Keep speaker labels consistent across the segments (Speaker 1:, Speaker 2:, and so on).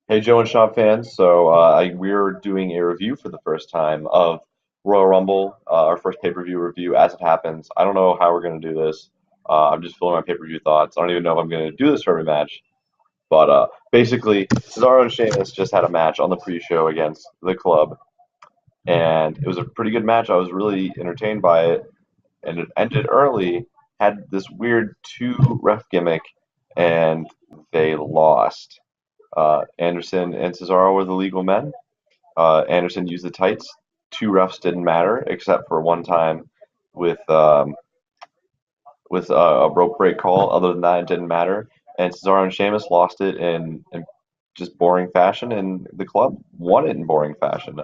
Speaker 1: Hey, Joe and Shop fans. We're doing a review for the first time of Royal Rumble, our first pay-per-view review as it happens. I don't know how we're going to do this. I'm just filling my pay-per-view thoughts. I don't even know if I'm going to do this for every match. But basically, Cesaro and Sheamus just had a match on the pre-show against the Club, and it was a pretty good match. I was really entertained by it, and it ended early. Had this weird two ref gimmick, and they lost. Anderson and Cesaro were the legal men. Anderson used the tights. Two refs didn't matter except for one time with a rope break call. Other than that, it didn't matter. And Cesaro and Sheamus lost it in just boring fashion, and the Club won it in boring fashion.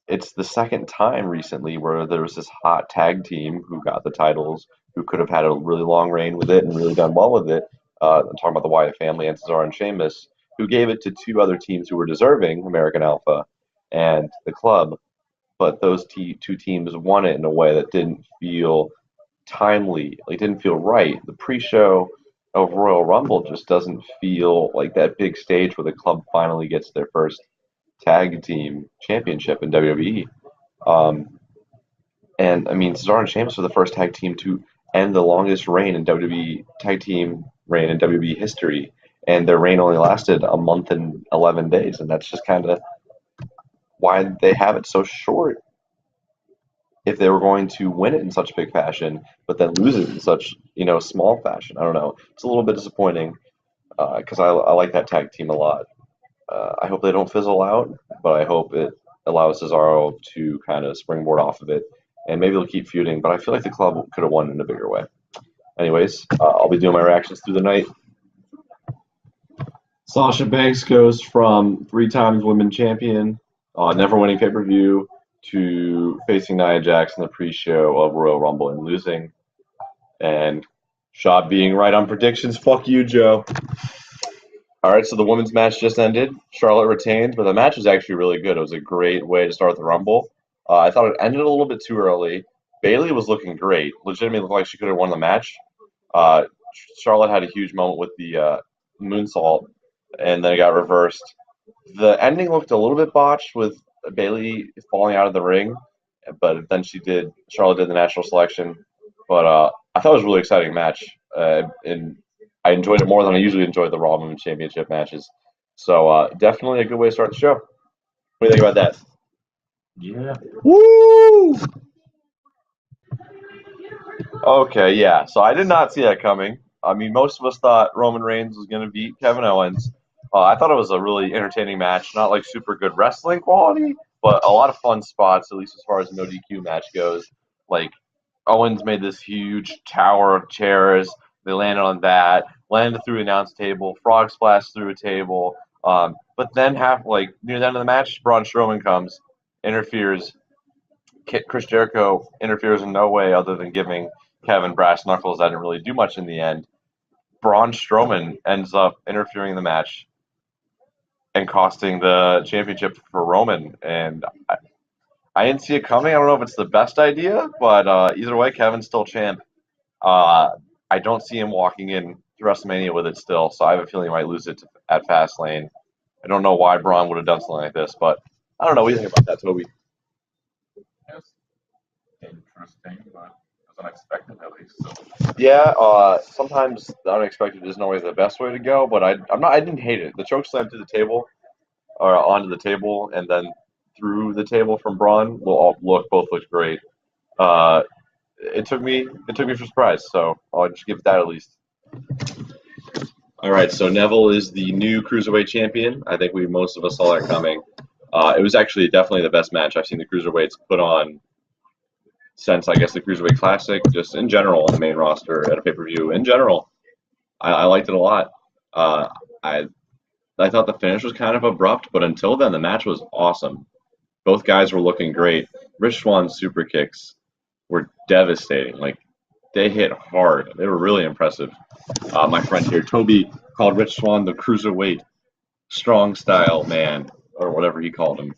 Speaker 1: It's the second time recently where there was this hot tag team who got the titles, who could have had a really long reign with it and really done well with it. I'm talking about the Wyatt family and Cesaro and Sheamus, who gave it to two other teams who were deserving, American Alpha and the Club. But those two teams won it in a way that didn't feel timely, like didn't feel right. The pre-show of Royal Rumble just doesn't feel like that big stage where the Club finally gets their first tag team championship in WWE. Um, and I mean, Cesaro and Sheamus were the first tag team to end the longest reign in WWE tag team reign in WWE history, and their reign only lasted a month and 11 days, and that's just kind of why they have it so short. If they were going to win it in such big fashion, but then lose it in such small fashion, I don't know. It's a little bit disappointing because I like that tag team a lot. I hope they don't fizzle out, but I hope it allows Cesaro to kind of springboard off of it, and maybe they'll keep feuding. But I feel like the Club could have won in a bigger way. Anyways, I'll be doing my reactions through the night. Sasha Banks goes from three times women champion, never winning pay per view, to facing Nia Jax in the pre-show of Royal Rumble and losing, and Shaw being right on predictions. Fuck you, Joe. All right, so the women's match just ended. Charlotte retained, but the match was actually really good. It was a great way to start the Rumble. I thought it ended a little bit too early. Bayley was looking great. Legitimately looked like she could have won the match. Uh, Charlotte had a huge moment with the moonsault, and then it got reversed. The ending looked a little bit botched with Bayley falling out of the ring, but then Charlotte did the natural selection. But I thought it was a really exciting match, and I enjoyed it more than I usually enjoy the Raw Women's Championship matches. So definitely a good way to start the show. What do you think about that?
Speaker 2: Yeah.
Speaker 1: Woo! Okay, yeah. So I did not see that coming. I mean, most of us thought Roman Reigns was going to beat Kevin Owens. I thought it was a really entertaining match. Not like super good wrestling quality, but a lot of fun spots, at least as far as the no DQ match goes. Like Owens made this huge tower of chairs. They landed on that, landed through an announce table, frog splash through a table. But then near the end of the match, Braun Strowman comes, interferes. Chris Jericho interferes in no way other than giving Kevin brass knuckles. That didn't really do much in the end. Braun Strowman ends up interfering in the match and costing the championship for Roman. And I didn't see it coming. I don't know if it's the best idea, but either way, Kevin's still champ. Uh, I don't see him walking in to WrestleMania with it still, so I have a feeling he might lose it at Fastlane. I don't know why Braun would have done something like this, but I don't know. What do you think about that, Toby?
Speaker 2: That's interesting, but it was unexpected at least. So.
Speaker 1: Yeah, sometimes the unexpected isn't always the best way to go, but I didn't hate it. The choke slam to the table, or onto the table, and then through the table from Braun both looked great. Uh, it took me for surprise, so I'll just give it that at least. All right, so Neville is the new cruiserweight champion. I think most of us saw that coming. It was actually definitely the best match I've seen the cruiserweights put on since I guess the Cruiserweight Classic, just in general on the main roster at a pay per view. In general, I liked it a lot. Uh, I I thought the finish was kind of abrupt, but until then, the match was awesome. Both guys were looking great. Rich Swan's super kicks were devastating. Like they hit hard. They were really impressive. My friend here, Toby, called Rich Swan the cruiserweight strong style man or whatever he called him.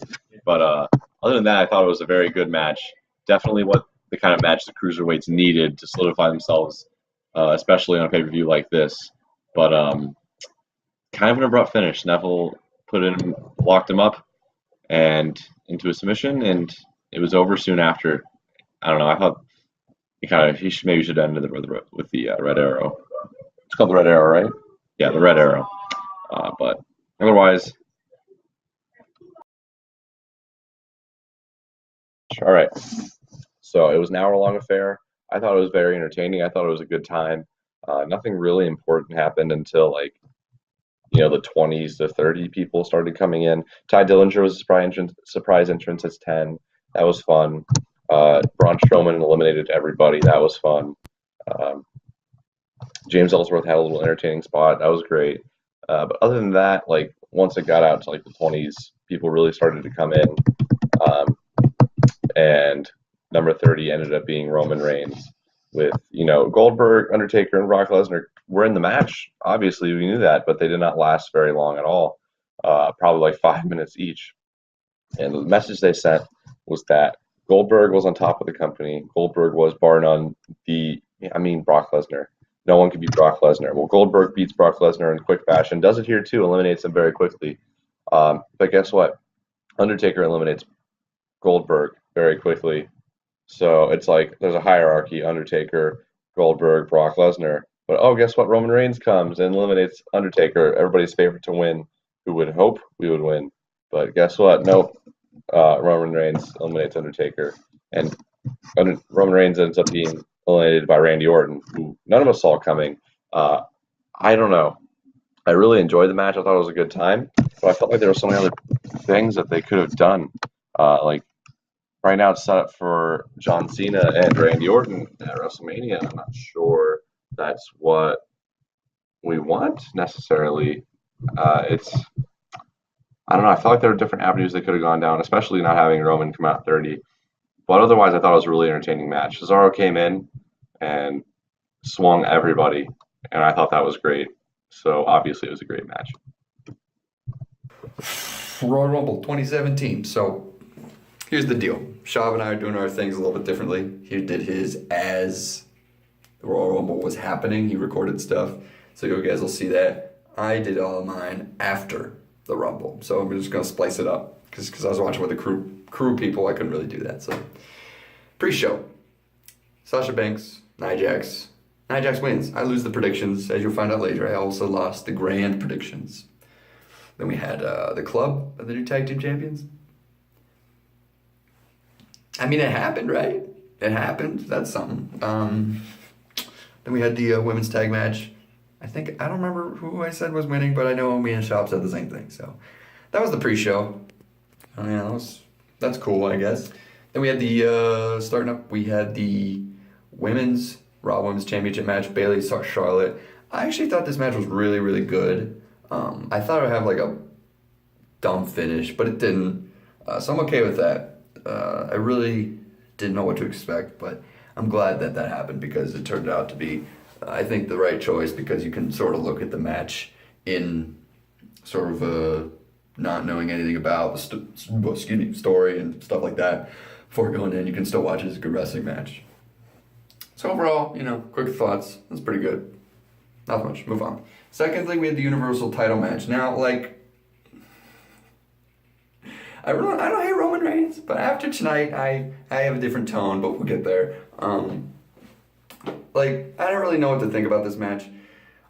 Speaker 1: But other than that, I thought it was a very good match. Definitely what the kind of match the cruiserweights needed to solidify themselves, especially on a pay per view like this. But kind of an abrupt finish. Neville locked him up and into a submission, and it was over soon after. I don't know. I thought maybe should end with the red arrow. It's called the red arrow, right? Yeah, the red arrow. But otherwise, all right. So it was an hour-long affair. I thought it was very entertaining. I thought it was a good time. Nothing really important happened until like the 20s to 30 people started coming in. Ty Dillinger was a surprise entrance as 10. That was fun. Braun Strowman eliminated everybody. That was fun. Um, James Ellsworth had a little entertaining spot. That was great. But other than that, like once it got out to like the 20s, people really started to come in. Um, and number 30 ended up being Roman Reigns with, Goldberg, Undertaker, and Brock Lesnar were in the match. Obviously, we knew that, but they did not last very long at all. Probably like 5 minutes each. And the message they sent was that Goldberg was on top of the company. Goldberg was bar none Brock Lesnar. No one could beat Brock Lesnar. Well, Goldberg beats Brock Lesnar in quick fashion. Does it here too. Eliminates him very quickly. But guess what? Undertaker eliminates Goldberg very quickly. So it's like there's a hierarchy: Undertaker, Goldberg, Brock Lesnar. But guess what? Roman Reigns comes and eliminates Undertaker, everybody's favorite to win, who would hope we would win. But guess what? Nope. Roman Reigns eliminates Undertaker, and Roman Reigns ends up being eliminated by Randy Orton, who none of us saw coming. I don't know. I really enjoyed the match. I thought it was a good time, but I felt like there were so many other things that they could have done. Like right now, it's set up for John Cena and Randy Orton at WrestleMania. I'm not sure that's what we want necessarily. It's I don't know. I felt like there were different avenues they could have gone down, especially not having Roman come out 30. But otherwise, I thought it was a really entertaining match. Cesaro came in and swung everybody, and I thought that was great. So obviously, it was a great match.
Speaker 3: Royal Rumble 2017. So here's the deal. Shav and I are doing our things a little bit differently. He did his as the Royal Rumble was happening. He recorded stuff. So you guys will see that. I did all of mine after the Rumble. So I'm just going to splice it up. Because I was watching with the crew people, I couldn't really do that. So pre-show. Sasha Banks, Nia Jax. Nia Jax wins. I lose the predictions, as you'll find out later. I also lost the grand predictions. Then we had the Club, the new tag team champions. I mean, it happened, right? It happened. That's something. Then we had the women's tag match. I don't remember who I said was winning, but I know me and Shop said the same thing. So that was the pre-show. Oh yeah, that's cool, I guess. Then we had the starting up. We had the Raw Women's Championship match. Bayley saw Charlotte. I actually thought this match was really, really good. I thought it would have like a dumb finish, but it didn't. So I'm okay with that. I really didn't know what to expect, but I'm glad that happened because it turned out to be, I think, the right choice because you can sort of look at the match in sort of not knowing anything about the story and stuff like that before going in. You can still watch it as a good wrestling match. So overall, quick thoughts. That's pretty good. Not much. Move on. Secondly, we had the Universal title match. Now, I don't hate Roman Reigns, but after tonight, I have a different tone, but we'll get there. I don't really know what to think about this match.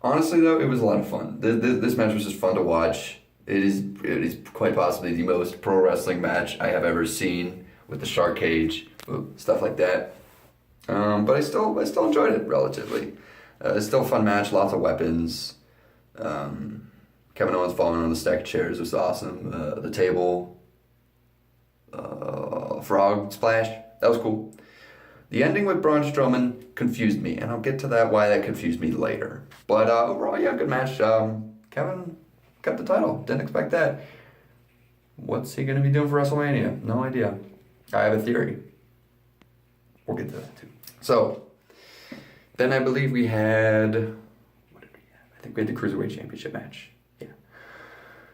Speaker 3: Honestly, though, it was a lot of fun. This match was just fun to watch. It is quite possibly the most pro wrestling match I have ever seen with the shark cage, stuff like that. But I still enjoyed it relatively. It's still a fun match, lots of weapons. Kevin Owens falling on the stack of chairs was awesome. The table, frog splash, that was cool. The ending with Braun Strowman confused me, and I'll get to why that confused me later. But overall, yeah, good match. Kevin got the title. Didn't expect that. What's he going to be doing for WrestleMania? No idea. I have a theory. We'll get to that too. So, then I believe we had... What did we have? I think we had the Cruiserweight Championship match. Yeah.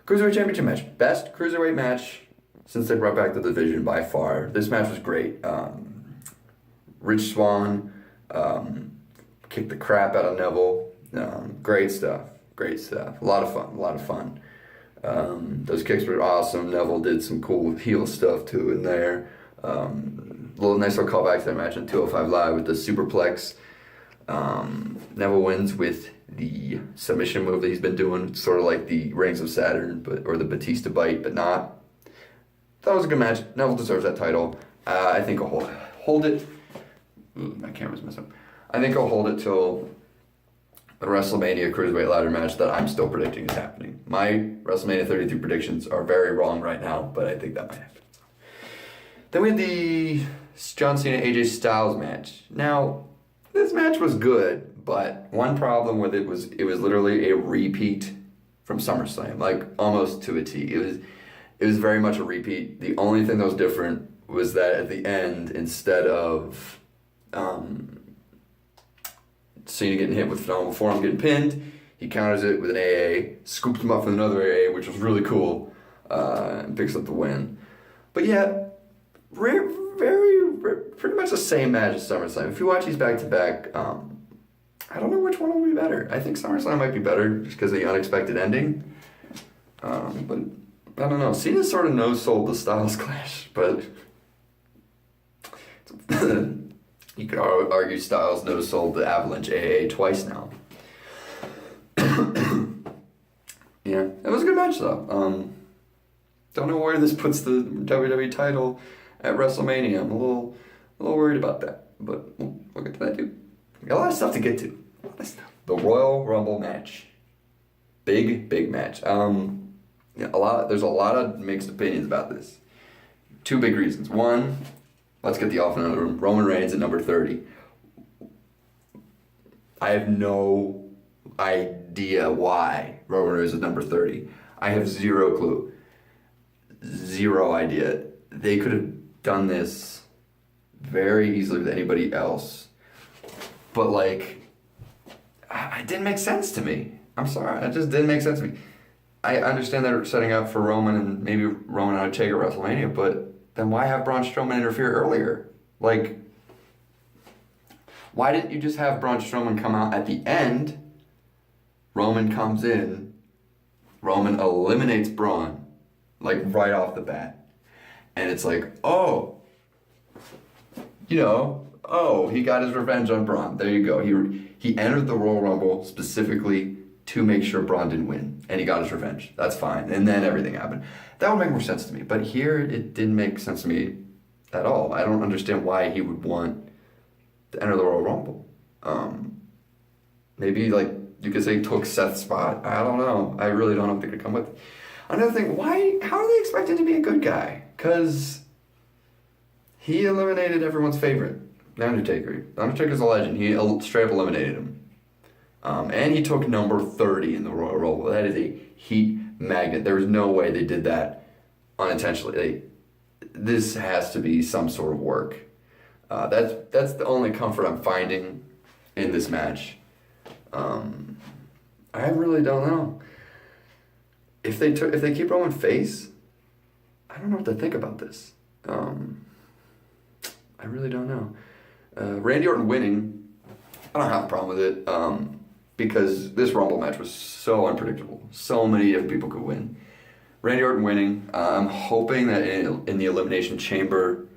Speaker 3: Cruiserweight Championship match. Best Cruiserweight match since they brought back the division by far. This match was great. Rich Swann kicked the crap out of Neville. Great stuff. Great stuff. A lot of fun. A lot of fun. Those kicks were awesome. Neville did some cool heel stuff too in there. Nice little callback to that match on 205 Live with the superplex. Neville wins with the submission move that he's been doing, sort of like the Rings of Saturn, or the Batista bite, but not. That was a good match. Neville deserves that title. I think I'll hold it. Ooh, my camera's messed up. I think I'll hold it till the WrestleMania Cruiserweight ladder match that I'm still predicting is happening. My WrestleMania 33 predictions are very wrong right now, but I think that might happen. Then we had the John Cena AJ Styles match. Now, this match was good, but one problem with it was literally a repeat from SummerSlam, like almost to a T. It was very much a repeat. The only thing that was different was that at the end, instead of Cena getting hit with phenomenal form, getting pinned, he counters it with an AA, scoops him up with another AA, which was really cool, and picks up the win. But yeah, pretty much the same match as SummerSlam. If you watch these back to back, I don't know which one will be better. I think SummerSlam might be better just because of the unexpected ending. But I don't know. Cena sort of no-sold the Styles Clash, but you could argue Styles no-sold the Avalanche AA twice now. Yeah, it was a good match though. Don't know where this puts the WWE title at WrestleMania. I'm a little worried about that, but we'll get to that too. We got a lot of stuff to get to. The Royal Rumble match, big match. There's a lot of mixed opinions about this. Two big reasons. One, let's get the elephant in the room. Roman Reigns at number 30. I have no idea why Roman Reigns is number 30. I have zero clue. Zero idea. They could have done this very easily with anybody else. But it didn't make sense to me. I'm sorry, it just didn't make sense to me. I understand that they're setting up for Roman and maybe Roman and Undertaker at WrestleMania, but then why have Braun Strowman interfere earlier? Why didn't you just have Braun Strowman come out at the end? Roman comes in, Roman eliminates Braun, right off the bat. And it's he got his revenge on Braun. There you go. He entered the Royal Rumble specifically to make sure Braun didn't win, and he got his revenge. That's fine. And then everything happened. That would make more sense to me. But here, it didn't make sense to me at all. I don't understand why he would want to enter the Royal Rumble. Maybe, you could say he took Seth's spot. I don't know. I really don't know what they could come with. Another thing, how do they expect him to be a good guy? Because he eliminated everyone's favorite, The Undertaker. The Undertaker's a legend. He straight up eliminated him. And he took number 30 in the Royal Rumble. That is a heat magnet. There was no way they did that unintentionally. This has to be some sort of work. That's the only comfort I'm finding in this match. I really don't know. If they keep Roman face, I don't know what to think about this. I really don't know. Randy Orton winning, I don't have a problem with it. Because this Rumble match was so unpredictable. So many different people could win. Randy Orton winning. I'm hoping that in the Elimination Chamber,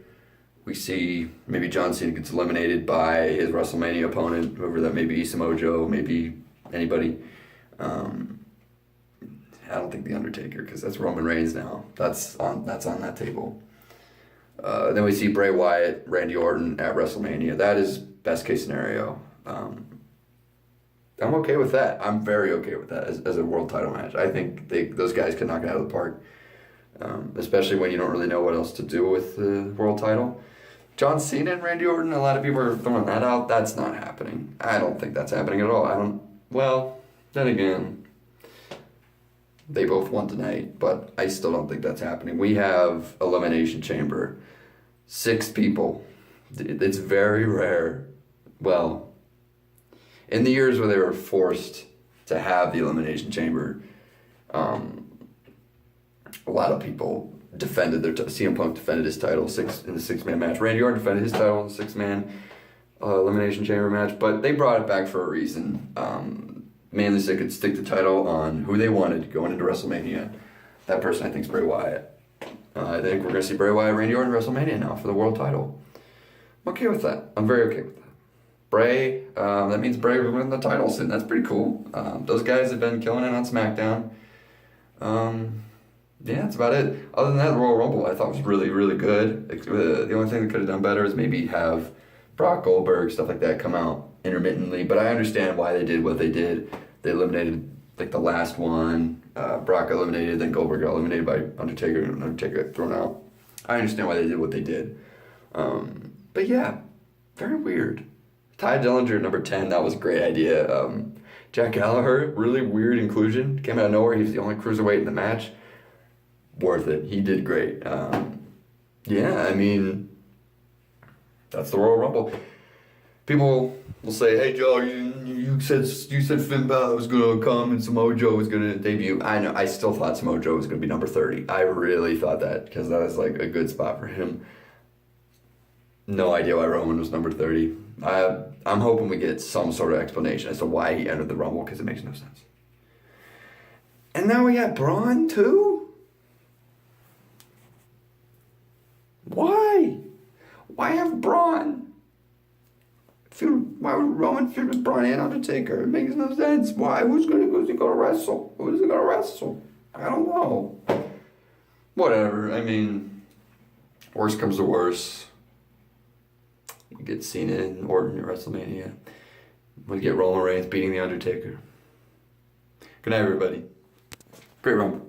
Speaker 3: we see maybe John Cena gets eliminated by his WrestleMania opponent, whoever that may be, Samoa Joe, maybe anybody. I don't think The Undertaker, because that's Roman Reigns now. That's on that table. Then we see Bray Wyatt, Randy Orton at WrestleMania. That is best case scenario. I'm okay with that. I'm very okay with that as a world title match. I think those guys can knock it out of the park, especially when you don't really know what else to do with the world title. John Cena and Randy Orton, a lot of people are throwing that out. That's not happening. I don't think that's happening at all. Well, then again, they both won tonight, but I still don't think that's happening. We have Elimination Chamber. 6 people. It's very rare. Well, in the years where they were forced to have the Elimination Chamber, a lot of people defended their CM Punk defended his title in the 6-man match. Randy Orton defended his title in the 6-man Elimination Chamber match, but they brought it back for a reason. mainly so they could stick the title on who they wanted going into WrestleMania. That person, I think, is Bray Wyatt. I think we're going to see Bray Wyatt, Randy Orton, WrestleMania now for the world title. I'm okay with that. I'm very okay with that. Bray, that means Bray will win the title soon. That's pretty cool. Those guys have been killing it on SmackDown. Yeah, that's about it. Other than that, the Royal Rumble I thought was really, really good. The only thing they could have done better is maybe have Brock Goldberg, stuff like that, come out intermittently. But I understand why they did what they did. They eliminated like the last one. Brock got eliminated, then Goldberg got eliminated by Undertaker, and Undertaker got thrown out. I understand why they did what they did. But yeah, very weird. Ty Dillinger, number 10, that was a great idea. Jack Gallagher, really weird inclusion. Came out of nowhere. He was the only cruiserweight in the match. Worth it. He did great. Yeah, I mean, that's the Royal Rumble. People will say, "Hey Joe, you said Finn Balor was gonna come and Samoa Joe was gonna debut." I know. I still thought Samoa Joe was gonna be number 30. I really thought that because that was like a good spot for him. No idea why Roman was number 30. I'm hoping we get some sort of explanation as to why he entered the Rumble because it makes no sense. And now we got Braun too. Why? Why have Braun? Why would Roman feud with Braun and Undertaker? It makes no sense. Why? Who's gonna wrestle? Who's gonna wrestle? I don't know. Whatever. I mean, worst comes to worst. You get Cena and Orton at WrestleMania. We get Roman Reigns beating the Undertaker. Good night, everybody. Great Rumble.